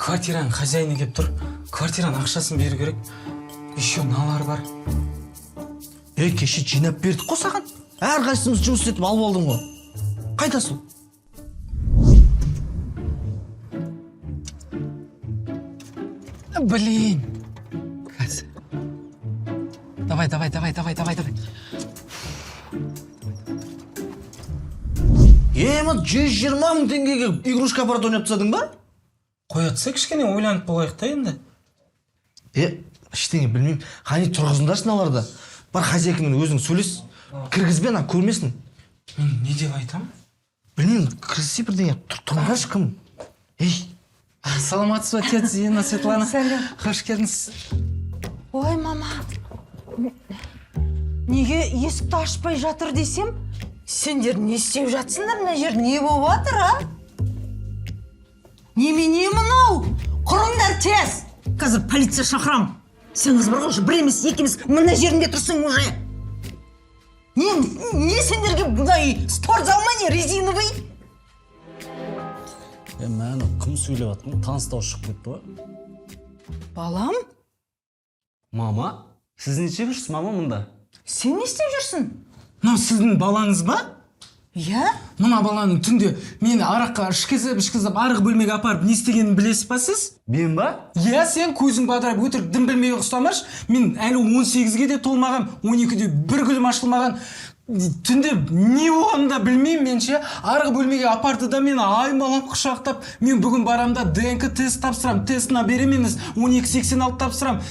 Квартираның хозяйны келіп тұр. Квартираның ақшасын беру керек. Еще налар бар. Кеше жинап бердік қой саған. Әрқайсымыз жұмыс істетіп алып алдың ғой. Қайда сол? Блин. Давай. 120 мың теңгеге игрушка аппарат ойнап тастадың ба? Қоятса кішкене ойланып болайық та енді. Ештеңе білмеймін. Қане тұрғызындарсың аларда. Бар хозяйкамен өзің сөйлес. Кіргізбен көрмесін. Мен не деп айтам? Білмеймін, кіргізсе бірдеңе тұрғаш кім? Саламатсыз ба, тет Зина, Светлана? Сәлем. Қош келдіңіз. Ой, мама. Неге есікті ашпай жатыр десем, сендер не істеп жатсыңдар, мына жер не болып жатыр, а? Немене мынау? Құрыңдар тез. Қазір полиция шақырам. Сен қыз бар ғой, бір емес, екі емес, мына жерінде тұрсың уже. Не сендерге бұндай спортзал ма не, резиновый? Мәні кім сөйлеп аттың? Таныстау шығып кетті ғой. Балам, Мама, сіз не істеп жүрсіз, мама, мұнда? сен не істеп жүрсің? Мынау сіздің балаңыз ба? Иә? Мына баланың түнде мені араққа ішкізіп арғы бөлмеге апарып не істегенін білесіз ба сіз? Мен ба? Иә, сен көзің бадырайып өтірік дым білмей ұқсамаш. Мен әлі 18-ге де толмаған, 12-де бір гүлім ашылмаған. Түнде не болғанын да білмеймін менше. Арғы бөлмеге апарды да мені аймалап құшақтап, мен бүгін барамда ДНК тест тапсырам, тестіне берем емес, 1286 тапсырам,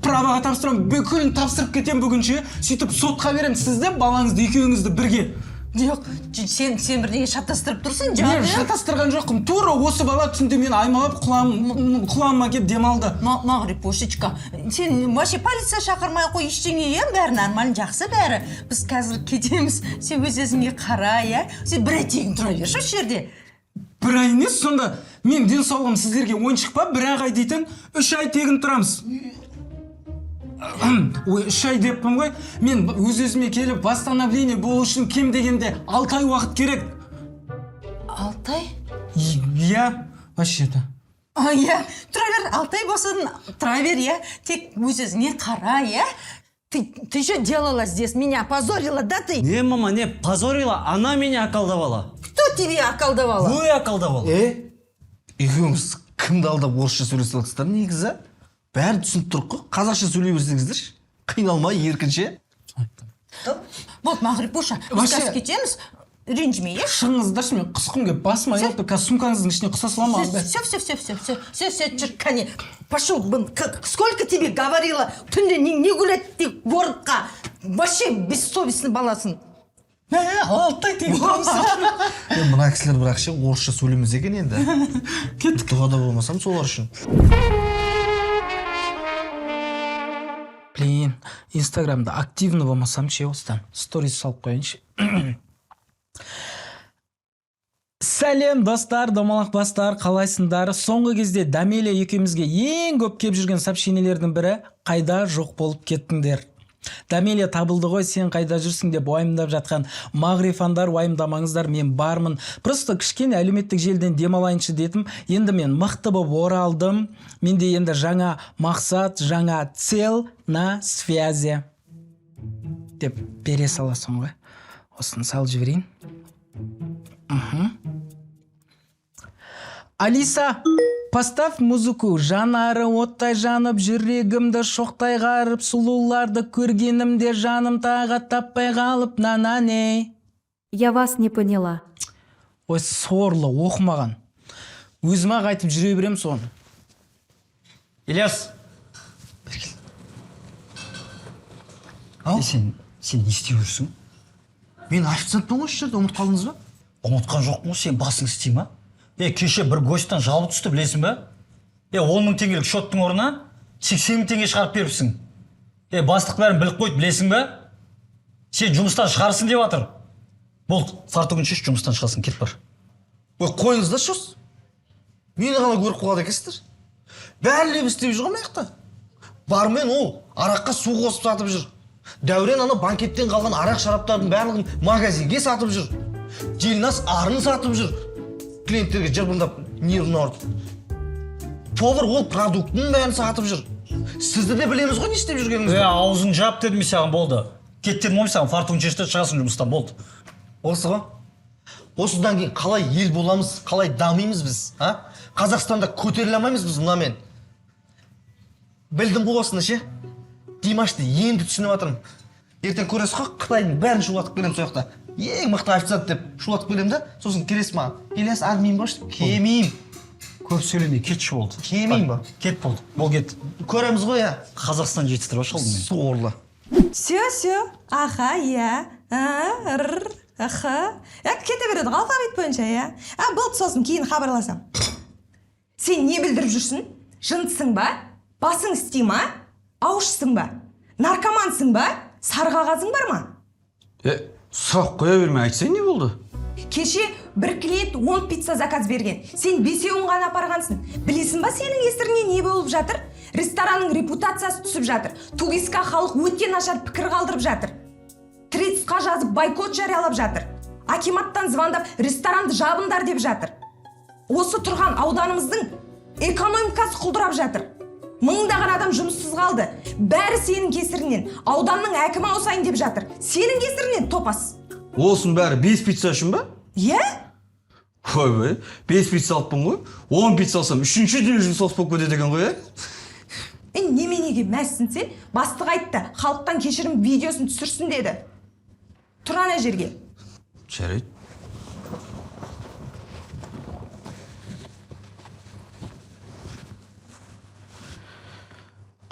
праваға тапсырам, бүкілін тапсырып кетем бүгінше. Сөйтіп сотқа берем сізді, балаңызды, екеуіңізді бірге. Жоқ, сен бірдеңе шатастырып тұрсың, Мен шатастырған жоқпын. Тура осы бала түнде мені аймалап құлағыма кеп демалды. Мағрипошечка, сен вообще полиция шақырмай қой, ештеңе, бәрі нормально, жақсы бәрі. Біз қазір кетеміз, сен өз-өзіңе қара, сен бір ай тегін тұра берші осы жерде. Бір ай емес, сонда мен денсаулығым сіздерге ойыншық па, бір ай дейтін 3 ай тегін тұрамыз. 3 ай деппін ғой, мен өз-өзіме келіп восстановление болу үшін кем дегенде 6 ай уақыт керек. 6 ай? Иә, вообще-то. Иә, тұра бер, 6 ай болсын, тұра бер, тек өз-өзіңе қара, Ты что делала здесь? Меня опозорила, да ты? Не, мама, не позорила, она меня околдовала. Кто тебе околдовала? Вы околдовала. Екеуіңіз кімді алдап орысша сөйлесіп жатсыздар негізі? Бәрі түсініп тұрық қой. Қазақша сөйлей берсеңіздерші. Қиналмай, еркінше. Вот, Мағрипоша, біз қазір кетеміз, ренжіме, Шығыңыздаршы, мен құсқым кеп басыма еліп, қазір сумкаңыздың ішіне құса салам. Все, чыркане. Пошел, сколько тебе говорила, түнде не гулять ты городқа? Вообще бессовестный баласын. 6 ай тегін тұрамыз. Мына кісілер бірақ ше орысша сөйлеміз екен енді. Кеттік. Дұғада болмасам солар үшін. Блин, инстаграмда активно болмасам ше осыдан сторис салып қояйыншы. Сәлем достар, домалақ бастар, қалайсыңдар? Соңғы кезде Дамелия екеумізге ең көп кеп жүрген сообщениелердің бірі қайда жоқ болып кеттіңдер. Дамелия табылды ғой, сен қайда жүрсің деп уайымдап жатқан мағрифандар, уайымдамаңыздар, мен бармын. Просто кішкене әлеуметтік желден демалайыншы дедім. Енді мен мықты болып оралдым. Менде енді жаңа мақсат, жаңа цел на связи деп бере саласың ғой. Осыны салып жіберейін. Алиса, поставь музыку. Жанары оттай жанып, жүрегімді шоқтай ғарып, сұлуларды көргенімде жаным таға таппай қалып, на-на-ней. Я вас не поняла. Ой, сорлы, оқымаған. Өзіме қайтып жүре берем соны. Ильяс. Сен не істеп жүрсің? Мен официантпын ғой жерде, ұмыт қалдыңыз ба? Ұмытқан жоқпын ғой, сен басың істей ма? Кеше бір гостьтан жалбы түсті, білесің ба? 10 000 теңгелік шоттың орнына 80 000 теңге шығарып беріпсің. Бастық бәрін біліп қойды, білесің ба? Сен жұмыстан шығарсын деп жатыр. Бол, фартугын шеш, жұмыстан шығасың, кет бар. Қойыңызда шос. Мені ғана көріп қояды екенсіздер. Бәрі істеп жүр ғой маяқта. Бармен ол араққа су қосып сатып жүр. Дәурен ана банкеттен қалған арақ шараптардың барлығын магазинге сатып жүр. Желнас арын сатып жүр. Клиенттерге жырбыңдап нервін ауыртып. повар ол продуктының бәрін сатып жүр. Сізді де білеміз ғой не істеп жүргеніңізді. Аузын жап дедім саған, болды. Кеттен ой саған, фартуын шешті, шығасың жұмыстан, болды. Осы ғой. Осыдан кейін қалай ел боламыз, қалай дамимыз біз, а? Қазақстанда көтеріле алмаймыз біз мынамен. Білдім ғой осыны ше. Димашты енді түсініп жатырмын. Ертең көресіз ғой, Қытайдың бәрін шулатып келем сол жақта. Ең мықты официант деп шулатып келем да, сосын келесіз маған. Елес армеймін ба? Келмеймін. Көп сөйлемей, кетші болды. Келмеймін ба? Кет болды, бол кет. Көреміз ғой, я. Қазақстан жетістіріп ашылды мен. Сорлы. Все. Аха, иә. Аха. Кете береді алфавит бойынша, иә. Болды сосын кейін хабарласам. Сен не білдіріп жүрсің? Жынтсың ба? Басың істей ма? Ауышсың ба? Наркомансың ба? Сарғағазың бар ма? Сұрақ қоя берме, айтсай не болды? Кеше бір клиент 10 пицца заказ берген. Сен 5-еуін ғана апарғансың. Білесің ба сенің кесірінен не болып жатыр? Ресторанның репутациясы түсіп жатыр. Туристқа халық өте нашар пікір қалдырып жатыр. Трицқа жазып бойкот жариялап жатыр. Акиматтан звондап ресторанды жабыңдар деп жатыр. Осы тұрған ауданымыздың экономикасы құлдырап жатыр. Мыңдаған адам жұмыссыз қалды. Бәрі сенің кесірінен. Ауданның әкімі ауысайын деп жатыр. Сенің кесірінен топас. Олсын бәрі 5 пицца үшін ба? Е? Ой бай, 5 пицца алыппын ғой. 10 пицца алсам, 3-ші дүние жүзі соғыс болып кетеді екен ғой, Неменеге мәссің сен? Бастық айтты, халықтан кешірім видеосын түсірсін деді. Тұр ана жерге. Жарайды.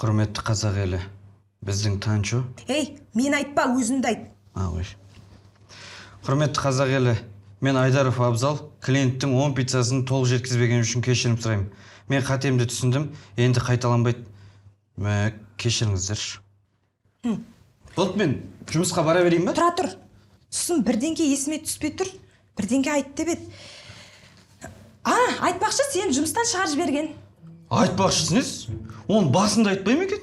Құрметті қазақ елі, біздің Танчо. Мен айтпа, өзіңді айт. Ой. Құрметті қазақ елі, мен Айдаров Абзал, клиенттің 10 пиццасын толық жеткізбеген үшін кешірім сұраймын. Мен қатемді түсіндім, енді қайталанбайды. Кешіріңіздерші. Болды, мен жұмысқа бара берейін ба? Тұра тұр. Сосын бірдеңке есіме түспей тұр. Бірдеңке айт деп еді. Айтпақшы, сен жұмыстан шығарып жіберген. Айтпақшысыңыз? Оның басында айтпай ма екен?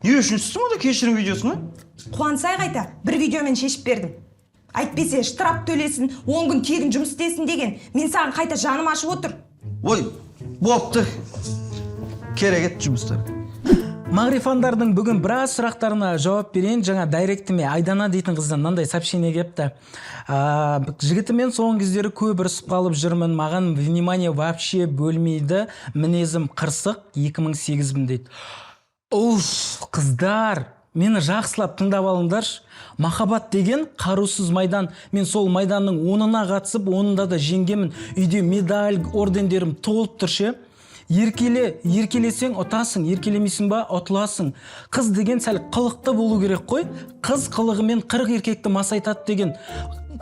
Не үшін істің ода кешірім видеосына? Қуансай қайта, бір видеомен шешіп бердім. Әйтпесе штраф төлесін, 10 күн тегін жұмыс істесін деген. Мен саған қайта жаным ашып отыр. Ой, бопты. Керек ет жұмыстар. Мағрифандардың бүгін біраз сұрақтарына жауап берейін. Жаңа дайректіме Айдана дейтін қыздан мынандай сообщение кепті. Жігітімен соңғы кездері көп ұрысып қалып жүрмін. Маған внимание вообще бөлмейді. Мінезім қырсық, 2008-бін дейді. Қыздар, мені жақсылап тыңдап алыңдаршы. Махаббат деген қарусыз майдан. Мен сол майданның 10-ына қатысып, 10-да да жеңгемін. Үйде медаль, ордендерім толып тұр ше. Еркелесең ұтасың, еркелемейсің ба ұтыласың. Қыз деген сәл қылықты болу керек қой. Қыз қылығымен 40 еркекті масайтады деген.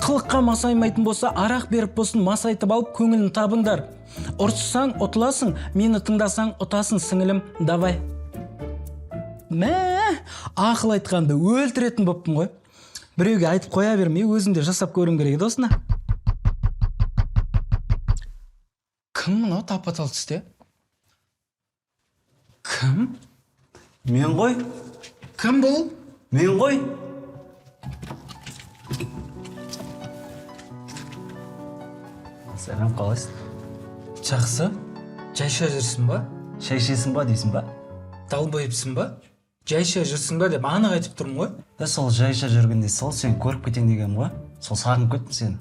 Қылыққа масаймайтын болса, арақ беріп болсын, масайтып алып көңілін табыңдар. Ұрсысаң ұтыласың, мені тыңдасаң ұтасың сіңілім, давай. Ақыл айтқанды өлтіретін боппын ғой. Біреуге айтып қоя бермей, өзімде жасап көрім керек еді осына. Кім мынау тапатал түсте? Кім? Мен ғой? Кім бұл? Мен ғой? Сәлем, қалайсың? Жақсы. Жайша жүрсің ба? Шай ішесің ба дейсің ба? Далбайыпсың ба? Жайша жүрсің ба деп анық айтып тұрмын ғой. Сол жайша жүргенде сол сен көріп кетең деген ғой. Сол сағынып кеттім сені.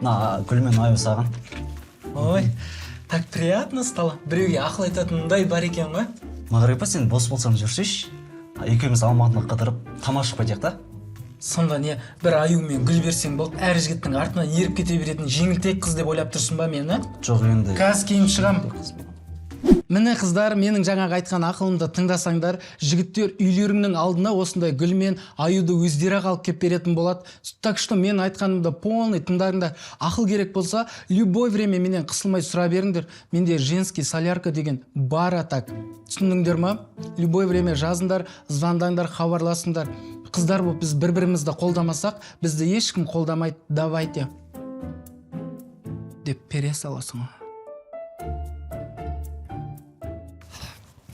Гүлмен айы саған. Ой, так приятно стало. Біреуге ақыл айтатындай бар екен ғой. Мағрипа, сен бос болсам жүрсеш, екеуміз Алматыға қыдырып тамаша қайтайық та. Сонда не, бір аюмен гүл берсең болды, әр жігіттің артынан еріп кете беретін жеңілтек қыз деп ойлап тұрсың ба мені? Жоқ енді. Қазір кейін шығам. Міне қыздар, менің жаңағы айтқан ақылымды тыңдасаңдар, жігіттер үйлеріңнің алдына осындай гүлмен аюды өздері алып кеп беретін болады. Так что мен айтқанымды полный тыңдарыңдар. Ақыл керек болса, любой время менен қысылмай сұра беріңдер. Менде женский солярка деген бар атак. Түсіндіңдер ма? Любой время жазыңдар, звондаңдар, хабарласыңдар. Қыздар болып біз бір-бірімізді қолдамасақ, бізді ешкім қолдамайды. Давайте. Деп пере саласың.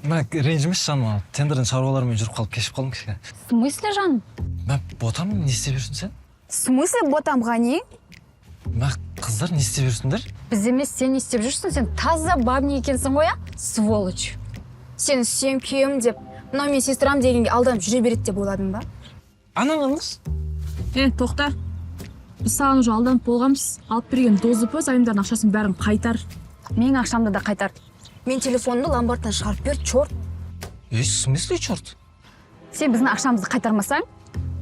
Ренжімеш жаным, тендердің шаруаларымен жүріп қалып кешіп қалдым кішкене. В смысле, Жан? Мен ботамын, не істеп жүрсің сен? В смысле ботамға не? Қыздар не істеп жүрсіңдер? Біз емес, сен не істеп жүрсің? Сен таза бабник екенсің ғой, а? Сволочь. Сен сүйем күйем деп, мынау мен сестрам дегенге алданып жүре береді деп ойладың ба? Анаңыз? Тоқта. Біз саған уже алданып болғанбыз. Алып берген дозы займдардың ақшасын бәрін қайтар. Менің ақшамды да қайтар. Мен телефонымды ломбардтан шығарып бер, чорт. В смысле, черт? Сен біздің ақшамызды қайтармасаң,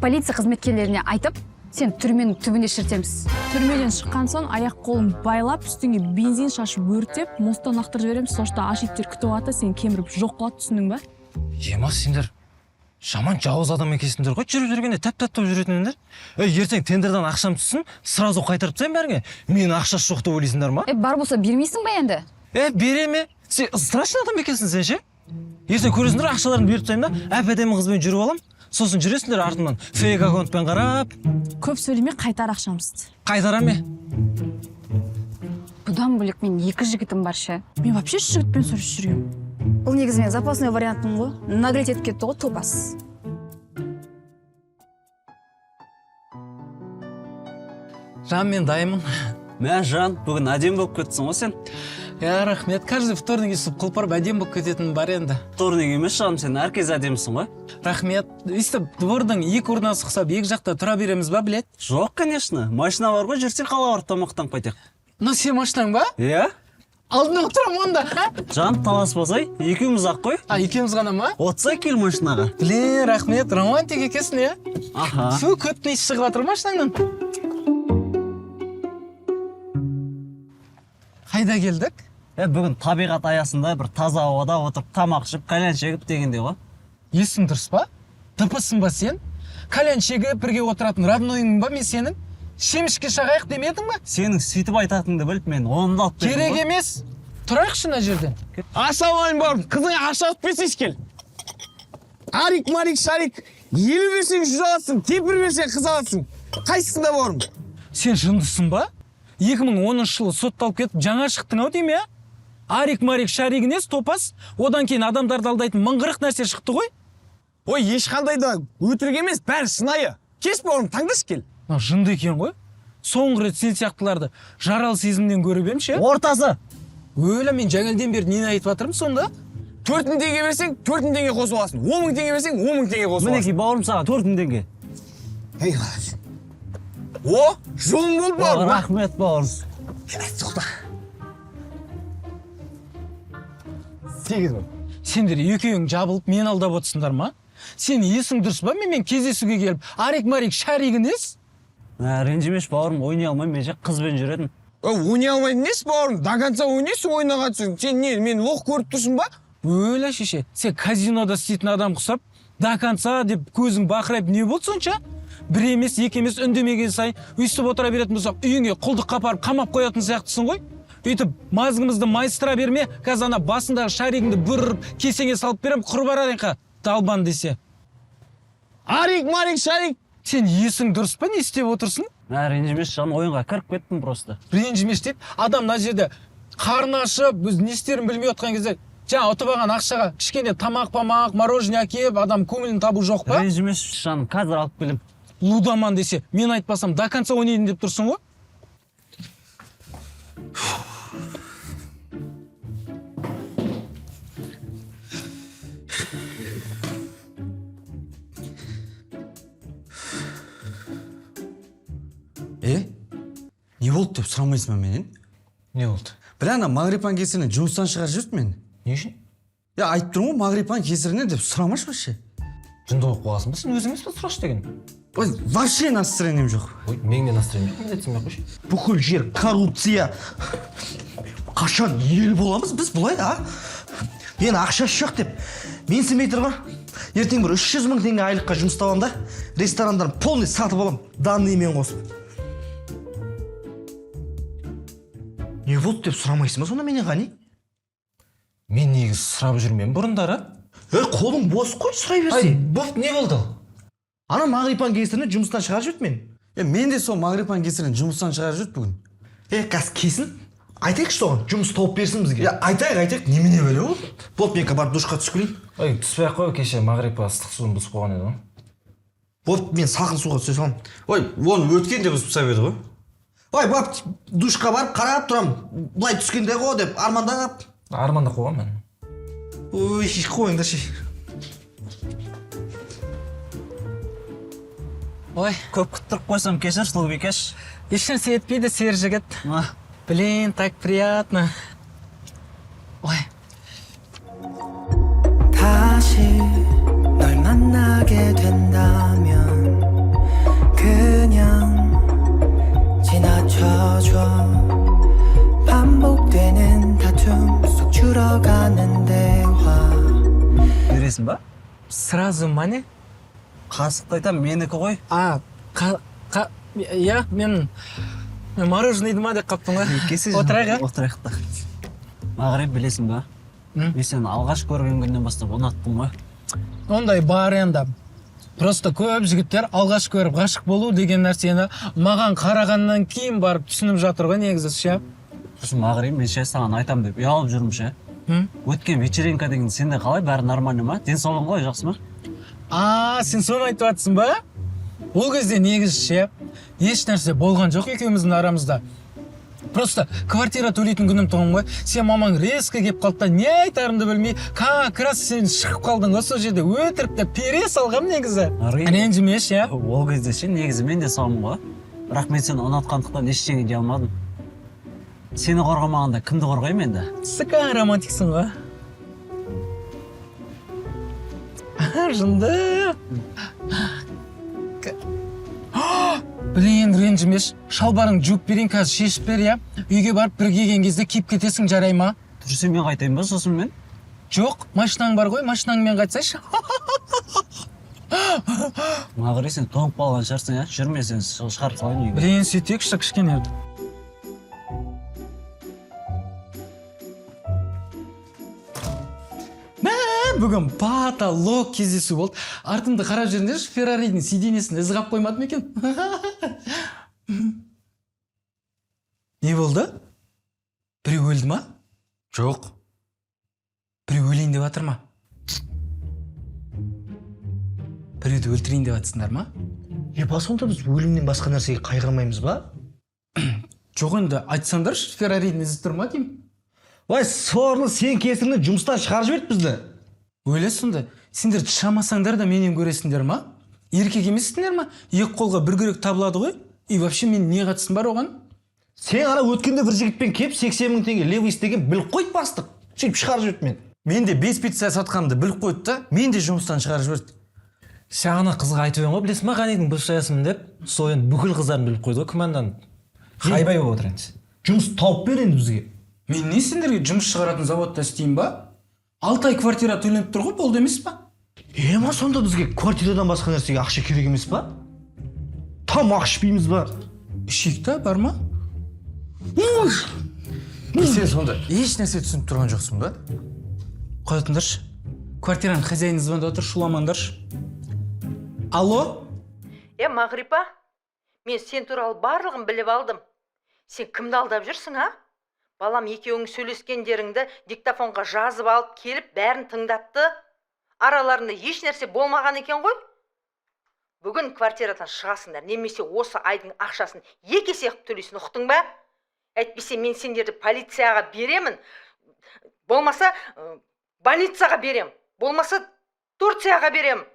полиция қызметкерлеріне айтып, сен түрменің түбіне шіртеміз. Түрмеден шыққан соң аяқ қолын байлап, үстіңе бензин шашып өртеп, мосттан лақтырып жібереміз. Сошта аш иттер күтіп алады, сен кеміріп жоқ қылады, түсіндің ба? Ема сендер жаман жауыз адам екенсіңдер ғой, жүріп жүргенде тәп-тәптап жүретіндер. Ертең тендердан ақшам түссін, сразу қайтарып тастайын бәріңе. Менің ақшасы жоқ деп ойлайсыңдар ма? Бар болса бермейсің ба енді? Бере ме? Сен страшный адам екенсің сен ше? Ертең көресіңдер, ақшаларымды беріп тастаймын да, әп-әдемі қызбен жүріп алам. Сосын жүресіңдер артымнан фейк аккаунтпен қарап. Көп сөйлеме, қайтар ақшамызды. Қайтара ме? Бұдан бөлек мен 2 жігітім бар ше. Мен вообще жігітпен сөйлесіп жүремін. Бұл негізінен запасный вариантым ғой. Наглеть етіп кетті ғой, топас. Жан, мен дайымын. Мә Жан, бүгін әдем болып кетсің ғой сен. Рахмет. Каждый вторник естіп құлпар әдем болып кететін бар енді. Вторник емес Жан, сен әркез әдемісің ғой. Рахмет. Өйстіп, двордың 2 урнасы ұқсап, 2 жақта тұра береміз ба, білет? Жоқ, конечно. Машина бар ғой, жүрсек қала барып тамақтан қайтайық. Ну, сен машинаң ба? Иә? Алдына отырам онда. Жан, таласпасай, екеуміз ақ қой. Екеуміз ғана ма? Отса кел машинаға. Блин, рахмет. Романтик екесің, е? Аха. Фу, көптің есі шығып жатыр машинаңнан. Қайда келдік? Бүгін табиғат аясында бір таза ауада отырып тамақ ішіп, кальян шегіп дегенде ғой. Есің дұрыс па? Тыпысың ба сен? Кальян шегіп бірге отыратын роднойың ба мен сенің? Шемішке шағайық демедің ба? Сенің сөйтіп айтатыныңды біліп мен онымды алып бердім ғой. Керек емес. Тұрайықшы мына жерден. Ассалаумағалейкум бауырым, қызыңа ақша алып берсейші кел. Арик, марик, шарик, елу берсең 100 аласың, кемпір берсең қыз аласың. Қайсысында бауырым? Сен жындысың ба? 2010 жылы сотталып кетіп жаңа шықтың ау дейме? Арик, марик, шарик нес топас. Одан кейін адамдарды алдайтын мыңғырық нәрсе шықты ғой. Ой, ешқандай да өтірік емес, бәрі шынайы. Кеш бауырым, таңдашы кел. Жынды екен ғой. Соңғы рет сен сияқтыларды жарал сезімнен көріп ем ше? Ортасы. Өлі, мен жаңелден бері нені айтып жатырмын сонда? 4000 теңге берсең, 4000 теңге қосып аласың. 10.000 теңге берсең, 10.000 теңге қосып аласың. Мінекей бауырым саған 4000 теңге. Ей, о, жолың бол бауырым. Рахмет бауырым. Тоқта. 8 мың. Сендер екеуің жабылып мен алдап отырсыңдар ма? Сен есің дұрыс ба? Мен кездесуге келіп, арик марик шарик нес? Ренжімеш бауырым, ойнай алмаймын, мен жек қызбен жүредім. Ойнай алмайын нес бауырым? До конца ойнайсың, ойнаға түсің. Сен не, мен лох көріп тұрсың ба? Өлі шеше, сен казинода істейтін адам құсап, до конца деп көзің бақырайып не болды сонша? Бір емес, екі емес үндемеген сайын өйстіп отыра беретін болсақ, үйіңе құлдық қапарып қамап қоятын сияқтысың ғой? Үйтіп, мазғымызды майыстыра берме, қазір ана басындағы шаригіңді бүріп, кесеңе салып берем, құр барарыңқа, далбан десе. Арик, марик, шарик. Сен есің дұрыс па, не істеп отырсың? Ренжімеш Жан, ойынға кіріп кеттім просто. Ренжімеш дейді, адам мына жерде қарны ашып, біз не істерін білмей отқан кезде, жаңа ұтып алған ақшаға кішкене тамақ, мороженое әкеп, адам көңілін табу жоқ па? Ренжімеш Жан, қазір алып келем. Лудаман десе, мен айтпасам, до конца ойнайын деп тұрсың ғой? Не болды деп сұрамайсың ба менен? Не болды? Бір ана Мағрипаның кесірінен жұмыстан шығарып жіберді мені. Не үшін? Айтып тұрмын ғой, Мағрипаның кесірінен деп сұрамашы вообще. Жынды болып қаласың ба? Сен өзің емес па сұрашы деген? Ой, вообще настроением жоқ. Ой, менің де настроением жоқ, міндетсің бе қойшы? Бүкіл жер коррупция. Қашан ел боламыз біз бұлай, Мен ақшасы жоқ деп. Мен сенбей тұрған. Ертең бір 300 мың теңге айлыққа жұмыс табам да, ресторандарын полный сатып алам, данныймен қосып. Не болды деп сұрамайсың ба сонда менен ғани? Мен негіз сұрап жүрмеймін бұрындары. Қолың бос қой, сұрай берсең. Болды, не болды? Ана Мағрипаның кесірінен жұмыстан шығарып жіберді мені. Мен де сол Мағрипаның кесірінен жұмыстан шығарып жүрді бүгін. Қазір кесін, айтайықшы соған, жұмыс тауып берсін бізге. Айтайық, немене бөле ол? Болды, мен барып душқа түсіп келейін. Ой, түспей ақ қой, кеше Мағрипа ыстық суын бұзып қойған еді ғой. Болды, мен салқын суға түсе саламын. Ой, оны өткенде бұзып тастап еді ғой. Ой, бап, душқа барып қарап тұрам, былай түскенде ғой деп армандап. Арманда қойған мен. ой қойыңдаршы. Ой, Көп күттіріп қойсам кешір, сұлу бикеш. ешнәрсе етпейді сер жігіт. Блин, так приятно. Ой. 다시 널 만나게 된다면 그냥 지나쳐줘 반복되는 다툼 속 줄어가는 대화 Бересің ба? Сразу мане? Қасықты айтам, менікі ғой. Я, мен мороженыйды ма деп қаптым ғой. Отырайық, а? Отырайық та. Мағриб, білесің ба? Мен сені алғаш көрген күннен бастап ұнаттым ғой. Ондай бар енді. Просто көп жігіттер алғаш көріп ғашық болу деген нәрсені маған қарағаннан кейін барып түсініп жатыр ғой негізі ше. Сосын Мағриб, мен ше саған айтам деп ұялып жүрмін ше. Өткен вечеринка деген сенде қалай, бәрі нормально ма? Денсаулығың қалай, жақсы ма? Сен соны айтып жатсың ба? Ол кезде негізі ше, еш нәрсе болған жоқ екеуміздің арамызда. Просто квартира төлейтін күнім тұғым ғой. Сен мамаң резко кеп қалды, не айтарымды білмей, как раз сен шығып қалдың ғой сол жерде өтіріп те пере салғам негізі. Ренжіме ше. Ол кезде ше, негізі мен де саумын ғой. Бірақ мен сені ұнатқандықтан ештеңе дей алмадым. Сені қорғамағанда кімді қорғаймын енді? Сыка романтиксің ғой. Жынды. Блин, ренжімеш. Шалбарың жуып берейін, қазір шешіп бер, я. Үйге барып бір келген кезде киіп кетесің, жарай ма? Тұрсен мен қайтайын ба, сосын мен? Жоқ, машинаң бар ғой, машинаңмен қайтсайшы. Мағри, сен тоңып қалған шығарсың, я? Жүрме, сен шығарып салайын үйге. Блин, сөйтекші кішкене. Бүгін потолок кездесу болды. Артымды қарап жүріңдерші, Ферраридің сиденьесін із қап қоймадым екен. Не болды? Біреу өлді ма? Жоқ. Біреу өлейін деп жатыр ма? Біреуді өлтірейін деп жатсыңдар ма? Ба сонда біз өлімнен басқа нәрсеге қайғырмаймыз ба? Жоқ енді, айтсаңдаршы, Ферраридің ізі тұр ма деймін. Вай, сорлы сен кесіріңді жұмыстан шығарып жіберді бізді. Өле сонда, сендер шамасаңдар да менен көресіңдер ма? Еркек емессіңдер ма? Екі қолға бір күрек табылады ғой? И вообще мен не қатысым бар оған? Сен ана өткенде бір жігітпен кеп 80 000 теңге левый істеген біліп қойды бастық. Сөйтіп шығарып жіберді мен. Мен де 5 пицца сатқанымды біліп қойды да, мен де жұмыстан шығарып жіберді. Сен ана қызға айтып ең ғой, білесің ба, Ғанидың бұршаясымын деп, сол енді бүкіл қыздарын біліп қойды ғой, күмәндан. Хайбай болып отыр енді. Жұмыс тауып бер енді бізге. Мен не сендерге жұмыс шығаратын заводта істеймін ба? 6 ай квартира төленіп тұр ғой, болды емес па? Ма сонда бізге квартирадан басқа нәрсеге ақша керек емес па? Тамақ ішпейміз ба? Ішейік та, бар ма? Сен сонда еш нәрсе түсініп тұрған жоқсың ба? Қоятындаршы. Квартираның хозяйны звондап отыр, шуламаңдаршы. Алло? Мағрипа, мен сен туралы барлығын біліп алдым. Сен кімді алдап жүрсің, а? Балам екеуің сөйлескендеріңді диктофонға жазып алып келіп, бәрін тыңдатты. Араларында еш нәрсе болмаған екен ғой? Бүгін квартирадан шығасыңдар, немесе осы айдың ақшасын 2 есе қып төлейсің, ұқтың ба? Әйтпесе мен сендерді полицияға беремін. Болмаса больницаға берем. Болмаса Турцияға берем.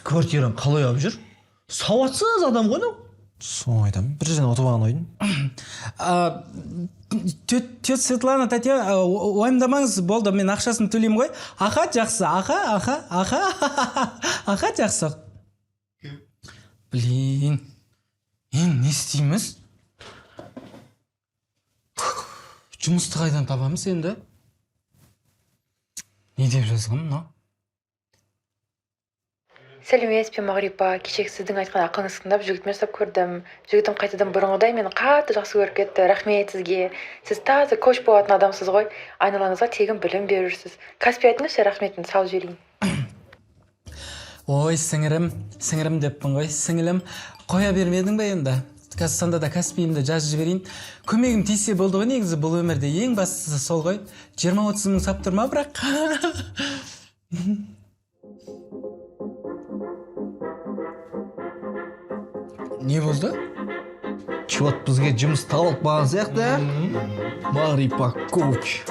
Квартираң қалай алып жүр? Сауатсыз адам ғой мынау. Соны айтамын, бір жерден ұтып алған ойын. Тет Светлана, Татьяна, уайымдамаңыз, болды, мен ақшасын төлеймін ғой. Аха, жақсы, аха, жақсы. Блин, не істейміз? Жұмысты қайдан табамыз енді? Не деп жазғам, мынау? Сәлеметсіз бе, Мағрипа, кешегі сіздің айтқан ақылыңызды тыңдап жігітіме ұстап көрдім. Жігітім қайтадан бұрынғыдай мені қатты жақсы көріп кетті. Рахмет сізге. Сіз таза коуч болатын адамсыз ғой. Айналаңызға тегін білім беріп жүрсіз. Каспи айтыңызшы, рахметін салып жіберейін. Ой, сіңірім деппін ғой, сіңілім. Қоя бермедің бе енді? Сонда да Каспиімді жазып жіберейін. Көмегім тисе болды ғой, негізі бұл өмірде ең бастысы сол ғой. 20-30 мың сап тұрма, бірақ. Не болды? Чет бізге жұмыс табылып баған сияқты. Мағрипа коуч.